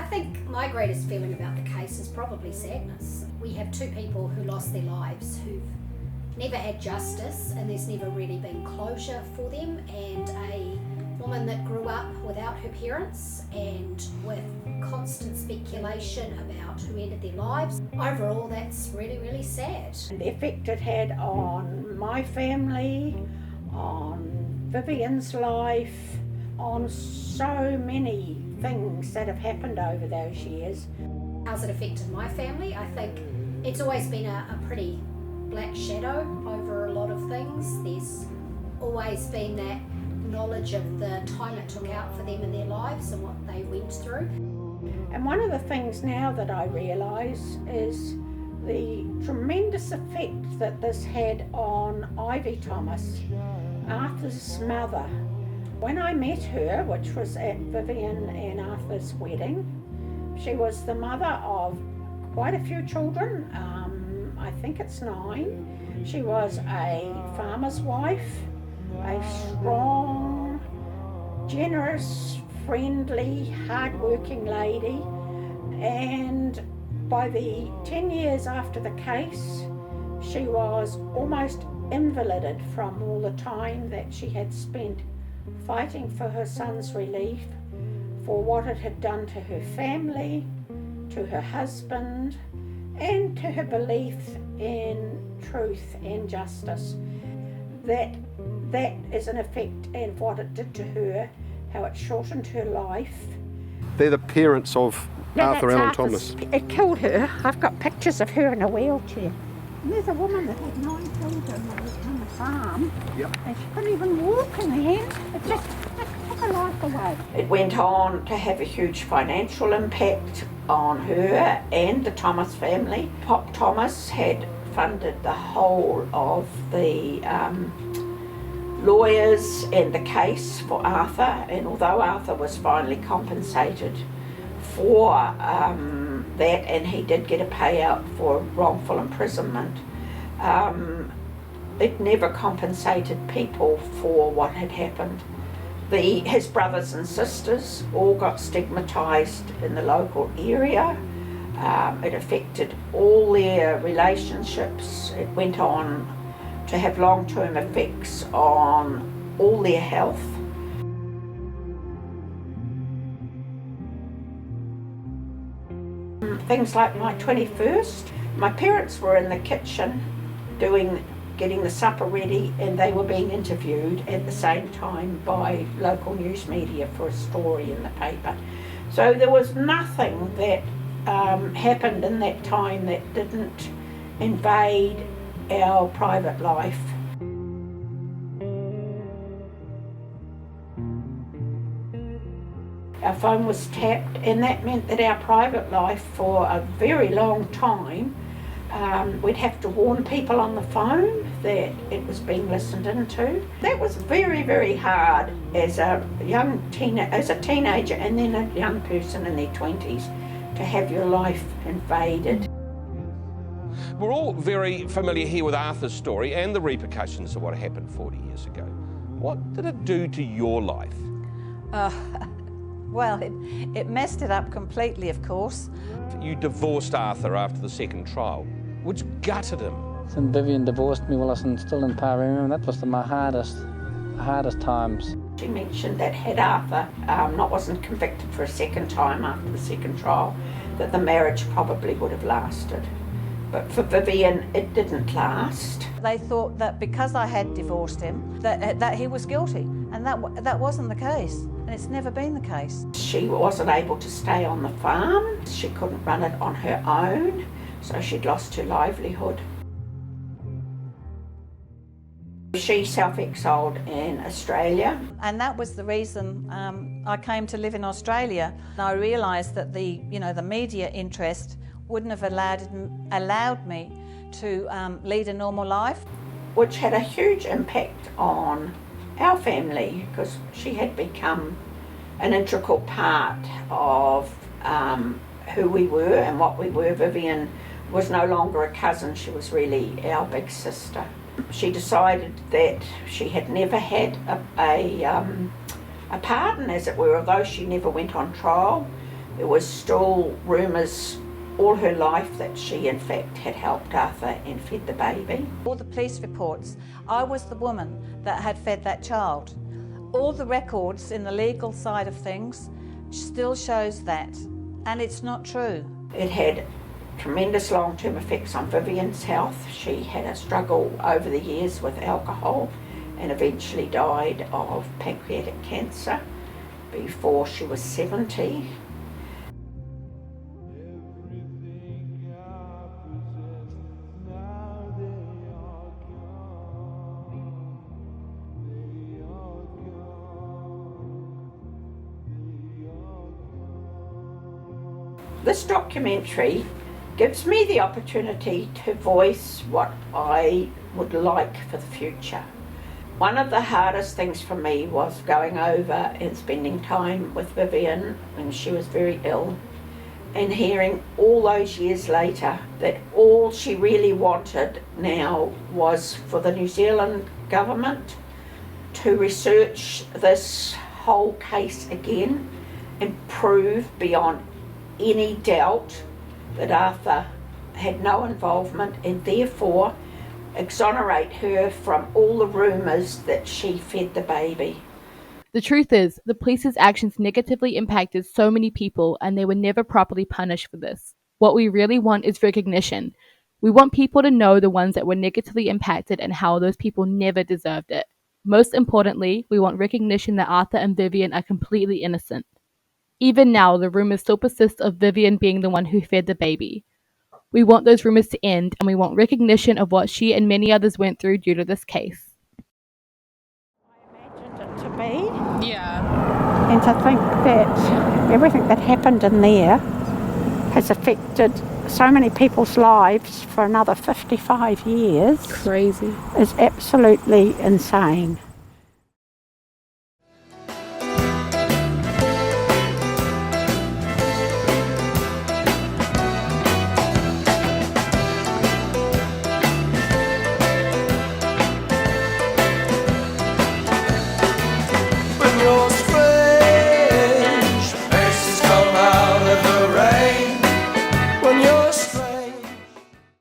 think my greatest feeling about the case is probably sadness. We have two people who lost their lives, who've never had justice, and there's never really been closure for them, and a woman that grew up without her parents and with constant speculation about who ended their lives. Overall, that's really, really sad. The effect it had on my family, on Vivian's life, on so many things that have happened over those years. How's it affected my family? I think it's always been a pretty black shadow over a lot of things. There's always been that knowledge of the time it took out for them in their lives and what they went through. And one of the things now that I realise is the tremendous effect that this had on Ivy Thomas, Arthur's mother. When I met her, which was at Vivian and Arthur's wedding, she was the mother of quite a few children, I think it's 9. She was a farmer's wife, a strong, generous, friendly, hard-working lady, and by the 10 years after the case, she was almost invalided from all the time that she had spent fighting for her son's relief, for what it had done to her family, to her husband, and to her belief in truth and justice. That is an effect of what it did to her, how it shortened her life. They're the parents of Arthur Allen Arthur's. Thomas. It killed her. I've got pictures of her in a wheelchair. And there's a woman that had 9 children that was on the farm, and she couldn't even walk in the end. It just took her life away. It went on to have a huge financial impact on her and the Thomas family. Pop Thomas had funded the whole of the lawyers and the case for Arthur, and although Arthur was finally compensated for that, and he did get a payout for wrongful imprisonment, it never compensated people for what had happened. His brothers and sisters all got stigmatised in the local area. It affected all their relationships. It went on to have long-term effects on all their health. Things like my 21st, my parents were in the kitchen getting the supper ready, and they were being interviewed at the same time by local news media for a story in the paper. So there was nothing that happened in that time that didn't invade our private life. Our phone was tapped, and that meant that our private life for a very long time, we'd have to warn people on the phone that it was being listened into. That was very, very hard as a teenager and then a young person in their 20s to have your life invaded. We're all very familiar here with Arthur's story and the repercussions of what happened 40 years ago. What did it do to your life? Well, it messed it up completely, of course. You divorced Arthur after the second trial, which gutted him. When Vivian divorced me while I was still in Parramatta, and that was my hardest times. She mentioned that had Arthur wasn't convicted for a second time after the second trial, that the marriage probably would have lasted. But for Vivian, it didn't last. They thought that because I had divorced him, that he was guilty, and that wasn't the case, and it's never been the case. She wasn't able to stay on the farm. She couldn't run it on her own, so she'd lost her livelihood. She self-exiled in Australia. And that was the reason I came to live in Australia. I realised that the media interest wouldn't have allowed me to lead a normal life. Which had a huge impact on our family, because she had become an integral part of who we were and what we were. Vivian was no longer a cousin, she was really our big sister. She decided that she had never had a pardon, as it were, although she never went on trial, There was still rumours all her life that she in fact had helped Arthur and fed the baby. All the police reports, I was the woman that had fed that child. All the records in the legal side of things still shows that, and it's not true. It had tremendous long-term effects on Vivian's health. She had a struggle over the years with alcohol and eventually died of pancreatic cancer before she was 70. This documentary gives me the opportunity to voice what I would like for the future. One of the hardest things for me was going over and spending time with Vivian when she was very ill, and hearing all those years later that all she really wanted now was for the New Zealand government to research this whole case again and prove beyond any doubt that Arthur had no involvement, and therefore exonerate her from all the rumours that she fed the baby. The truth is, the police's actions negatively impacted so many people, and they were never properly punished for this. What we really want is recognition. We want people to know the ones that were negatively impacted and how those people never deserved it. Most importantly, we want recognition that Arthur and Vivian are completely innocent. Even now, the rumours still persist of Vivian being the one who fed the baby. We want those rumours to end, and we want recognition of what she and many others went through due to this case. I imagined it to be. Yeah. And to think that everything that happened in there has affected so many people's lives for another 55 years Crazy. is absolutely insane.